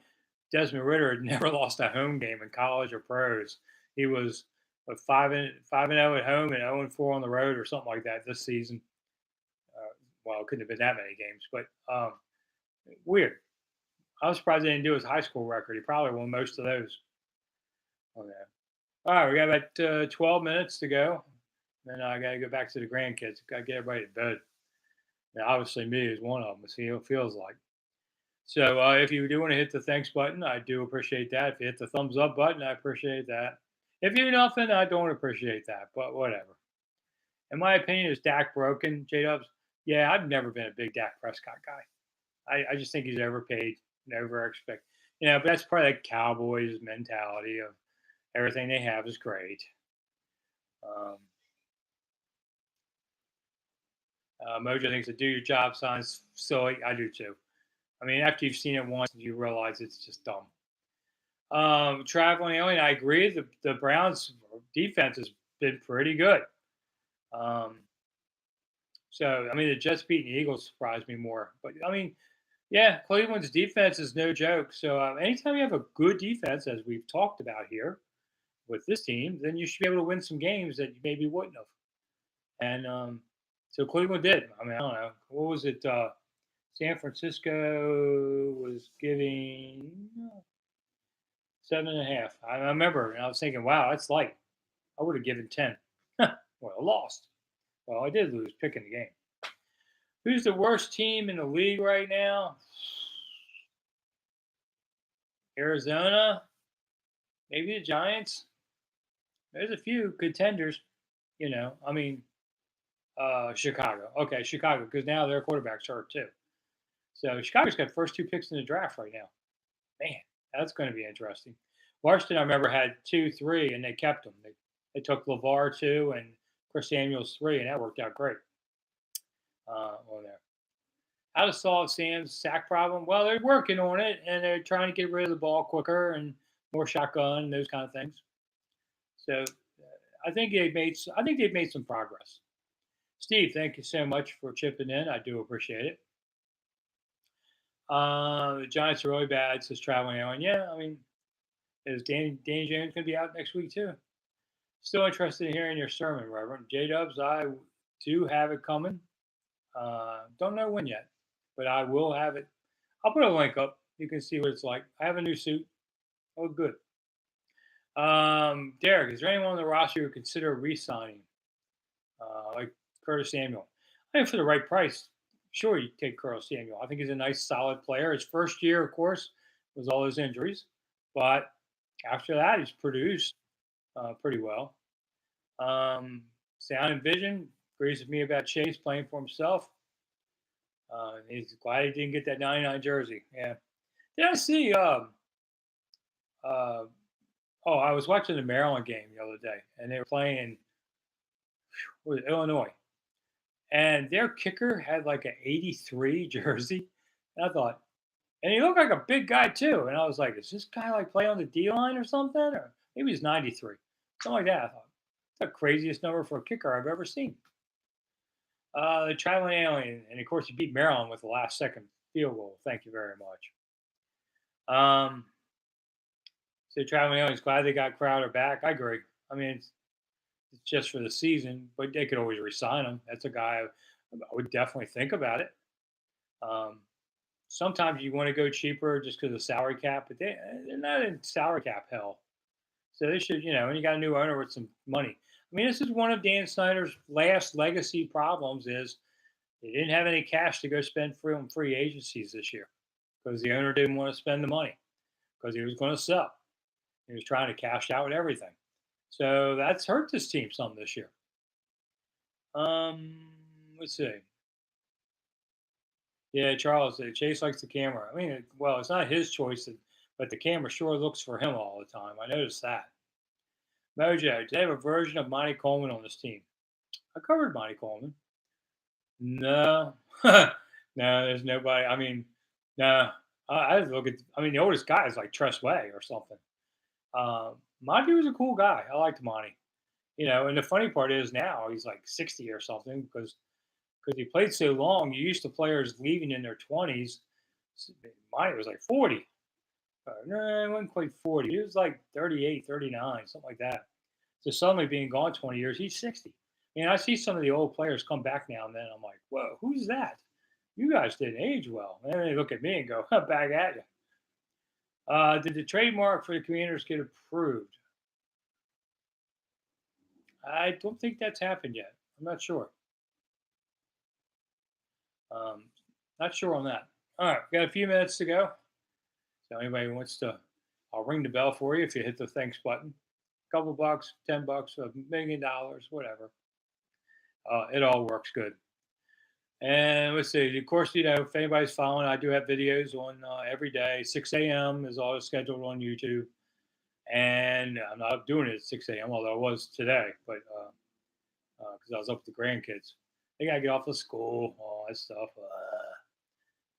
Desmond Ritter had never lost a home game in college or pros. He was 5-0 at home and 0-4 on the road or something like that this season. Well, it couldn't have been that many games, but weird. I was surprised he didn't do his high school record. He probably won most of those. Oh yeah. All right, we got about 12 minutes to go. Then I got to go back to the grandkids. Got to get everybody to bed. Now, obviously, me is one of them. It feels like. So if you do want to hit the thanks button, I do appreciate that. If you hit the thumbs up button, I appreciate that. If you do nothing, I don't appreciate that. But whatever. In my opinion, is Dak broken, J Dubs? Yeah, I've never been a big Dak Prescott guy. I just think he's overpaid and over expect. But that's probably like Cowboys mentality of everything they have is great. Um, Mojo thinks the do your job sounds silly. I do too. I mean, after you've seen it once, you realize it's just dumb. Traveling alien, I agree. The Browns defense has been pretty good. Um, so I mean, the Jets beating the Eagles surprised me more. But I mean, yeah, Cleveland's defense is no joke. So anytime you have a good defense, as we've talked about here with this team, then you should be able to win some games that you maybe wouldn't have. And so Cleveland did. I mean, I don't know. What was it? San Francisco was giving 7.5. I remember, and I was thinking, wow, that's light. I would have given 10. Well, I lost. Well, I did lose picking the game. Who's the worst team in the league right now? Arizona, maybe the Giants. There's a few contenders. I mean, Chicago. Okay, Chicago, because now their quarterback's hurt too. So Chicago's got first two picks in the draft right now. Man, that's going to be interesting. Washington, I remember, had 2, 3, and they kept them. They took LeVar 2 and Chris Samuels 3, and that worked out great. On there. How to solve Sam's sack problem? Well, they're working on it, and they're trying to get rid of the ball quicker and more shotgun, those kind of things. So I think they've made some progress. Steve, thank you so much for chipping in. I do appreciate it. The Giants are really bad, says traveling on. Yeah, I mean, is Danny James going to be out next week too? Still interested in hearing your sermon, Reverend J Dubs. I do have it coming. Don't know when yet, but I will have it. I'll put a link up. You can see what it's like. I have a new suit. Oh, good. Derek, is there anyone on the roster you would consider re-signing, like Curtis Samuel? I think for the right price, sure, you take Curtis Samuel. I think he's a nice, solid player. His first year, of course, was all his injuries, but after that, he's produced pretty well. Sound and Vision agrees with me about Chase playing for himself. He's glad he didn't get that 99 jersey. Yeah. Did I see? I was watching the Maryland game the other day, and they were playing with Illinois, and their kicker had like an 83 jersey. And I thought, and he looked like a big guy too. And I was like, is this guy like play on the D line or something? Or maybe he's 93, something like that. I thought, that's the craziest number for a kicker I've ever seen. The traveling alien, and of course, he beat Maryland with the last second field goal. Thank you very much. So traveling aliens, glad they got Crowder back. I agree. I mean, it's just for the season, but they could always resign him. That's a guy I would definitely think about it. Sometimes you want to go cheaper just because of salary cap, but they're not in salary cap hell. So they should, and you got a new owner with some money. I mean, this is one of Dan Snyder's last legacy problems is they didn't have any cash to go spend on free agencies this year because the owner didn't want to spend the money because he was going to sell. He was trying to cash out with everything. So that's hurt this team some this year. Let's see. Yeah, Charles, Chase likes the camera. I mean, well, it's not his choice, but the camera sure looks for him all the time. I noticed that. Mojo, do they have a version of Monty Coleman on this team? I covered Monty Coleman. No. No, there's nobody. I mean, no. I look at, the oldest guy is like Tress Way or something. Monty was a cool guy. I liked Monty. And the funny part is now he's like 60 or something because he played so long. You used to players leaving in their 20s. Monty was like 40. No, he wasn't quite 40. He was like 38, 39, something like that. So suddenly being gone 20 years, he's 60. I see some of the old players come back now and then. I'm like, whoa, who's that? You guys didn't age well. And then they look at me and go, back at you. Did the trademark for the commanders get approved? I don't think that's happened yet. I'm not sure. Um, Not sure on that. All right, we got a few minutes to go. So anybody wants to, I'll ring the bell for you if you hit the thanks button. A couple bucks, $10, $1 million, whatever. It all works good. And let's see. Of course, if anybody's following, I do have videos on every day. 6 a.m. is always scheduled on YouTube. And I'm not doing it at 6 a.m., although I was today, but because I was up with the grandkids. They got to get off of school, all that stuff.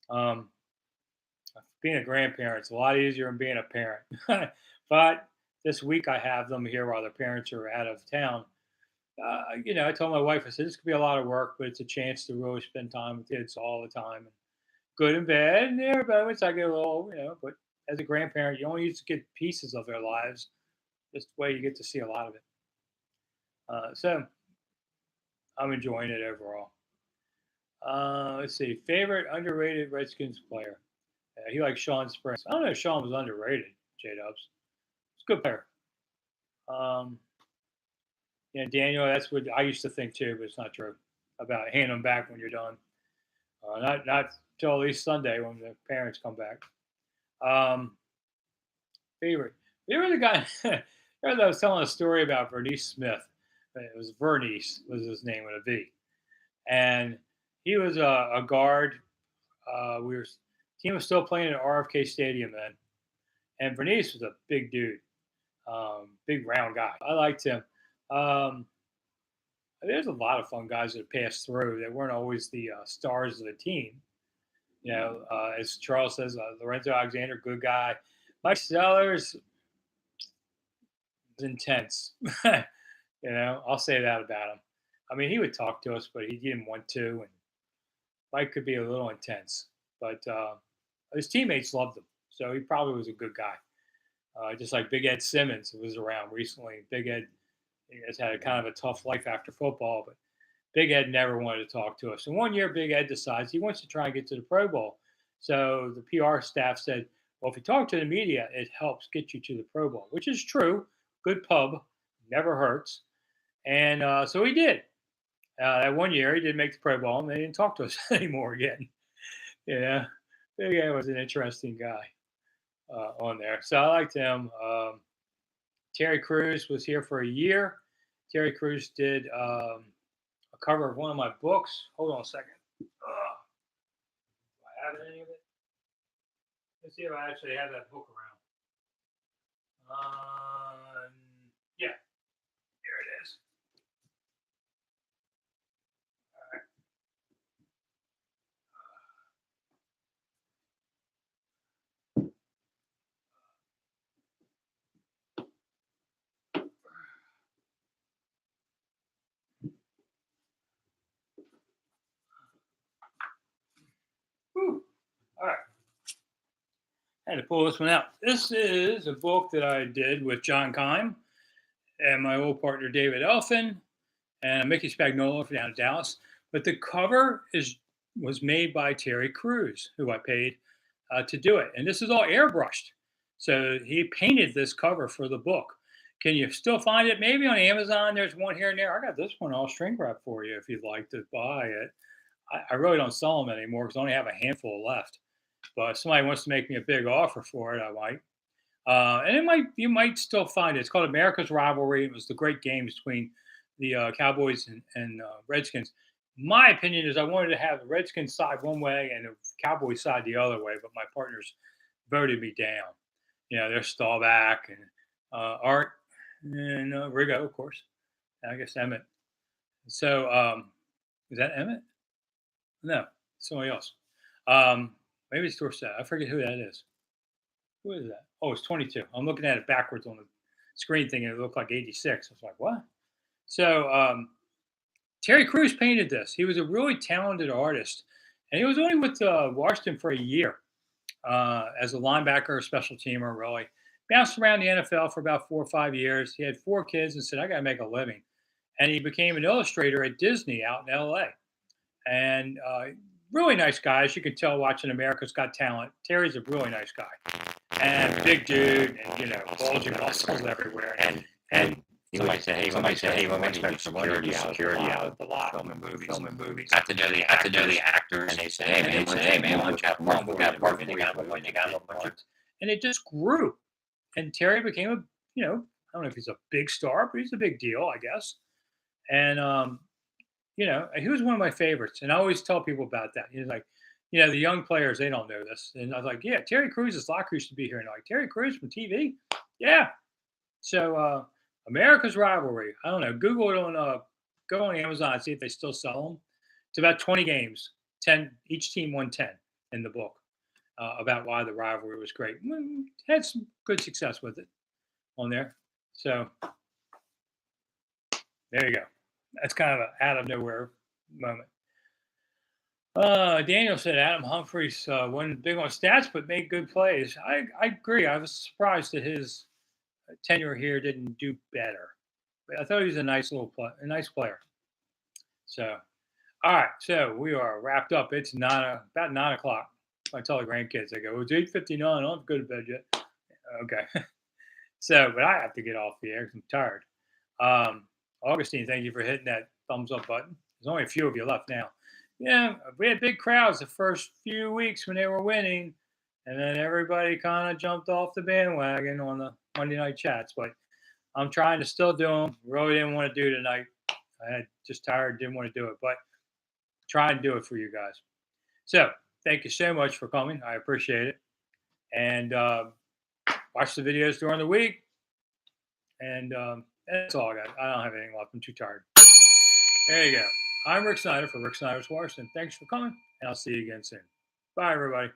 Um, Being a grandparent's a lot easier than being a parent. But this week I have them here while their parents are out of town. I told my wife, I said, this could be a lot of work, but it's a chance to really spend time with kids all the time. Good and bad. And there are moments I get a little, but as a grandparent, you only used to get pieces of their lives. This way you get to see a lot of it. So I'm enjoying it overall. Let's see. Favorite underrated Redskins player? He likes Sean Springs. I don't know if Sean was underrated, J Dubs. He's a good player. Um, Daniel, that's what I used to think too, but it's not true about handing them back when you're done. Not till at least Sunday when the parents come back. Um, Favorite. You remember the guy? I was telling a story about Vernice Smith. It was Vernice was his name with a V, and he was a guard. Team was still playing at RFK Stadium then, and Vernice was a big dude, big round guy. I liked him. Um, there's a lot of fun guys that passed through. They weren't always the stars of the team. As Charles says, Lorenzo Alexander, good guy. Mike Sellers was intense. I'll say that about him. I mean, he would talk to us, but he didn't want to. And Mike could be a little intense, but his teammates loved him, so he probably was a good guy. Just like Big Ed Simmons, who was around recently. Big Ed has had a kind of a tough life after football, but Big Ed never wanted to talk to us. And one year, Big Ed decides he wants to try and get to the Pro Bowl. So the PR staff said, well, if you talk to the media, it helps get you to the Pro Bowl, which is true. Good pub, never hurts. And so he did. That one year, he didn't make the Pro Bowl, and they didn't talk to us anymore again. Yeah, Big Ed was an interesting guy on there. So I liked him. Terry Crews was here for a year. Terry Crews did a cover of one of my books. Hold on a second. Do I have any of it? Let's see if I actually have that book around. Yeah, here it is. Whew. All right. I had to pull this one out. This is a book that I did with John Kime and my old partner David Elfin and Mickey Spagnola down in Dallas. But the cover was made by Terry Crews, who I paid to do it. And this is all airbrushed. So he painted this cover for the book. Can you still find it? Maybe on Amazon. There's one here and there. I got this one all shrink wrap for you if you'd like to buy it. I really don't sell them anymore because I only have a handful left. But if somebody wants to make me a big offer for it, I might. And you might still find it. It's called America's Rivalry. It was the great game between the Cowboys and Redskins. My opinion is I wanted to have the Redskins side one way and the Cowboys side the other way, but my partners voted me down. There's Staubach and Art and Rigo, of course. And I guess Emmett. So is that Emmett? No, somebody else. Maybe it's Dorsett. I forget who that is. Who is that? Oh, it's 22. I'm looking at it backwards on the screen thing, and it looked like 86. I was like, what? So Terry Crews painted this. He was a really talented artist, and he was only with Washington for a year. as a linebacker, special teamer, really. Bounced around the NFL for about 4 or 5 years. He had 4 kids and said, I got to make a living. And he became an illustrator at Disney out in LA. And really nice guy. As you can tell, watching America's Got Talent, Terry's a really nice guy. And big dude, and, bulging muscles everywhere. And Somebody said, hey, when we expect security out of the lot, filming movies. Got to know the actors, and they said, hey, man, why don't you have fun? We got part of it. They got a whole bunch of. And it just grew. And Terry became I don't know if he's a big star, but he's a big deal, I guess. And he was one of my favorites. And I always tell people about that. He's like, the young players, they don't know this. And I was like, yeah, Terry Cruz's locker used to be here. And they're like, Terry Cruz from TV? Yeah. So America's Rivalry. I don't know. Google it on go on Amazon and see if they still sell them. It's about 20 games. 10 each team won 10 in the book about why the rivalry was great. Had some good success with it on there. So there you go. That's kind of an out of nowhere moment. Daniel said Adam Humphries wasn't big on stats, but made good plays. I agree. I was surprised that his tenure here didn't do better. But I thought he was a nice player. So, all right. So we are wrapped up. It's about 9:00. I tell the grandkids, I go, it's 8:59. I don't have to go to bed yet. Okay. So, but I have to get off the air because I'm tired. Augustine, thank you for hitting that thumbs up button. There's only a few of you left now. Yeah, we had big crowds the first few weeks when they were winning, and then everybody kind of jumped off the bandwagon on the Monday night chats. But I'm trying to still do them. Really didn't want to do tonight. I had just tired, didn't want to do it, but try and do it for you guys. So thank you so much for coming. I appreciate it. And watch the videos during the week. And that's all I got. I don't have anything left. I'm too tired. There you go. I'm Rick Snider for Rick Snider's Washington. Thanks for coming, and I'll see you again soon. Bye, everybody.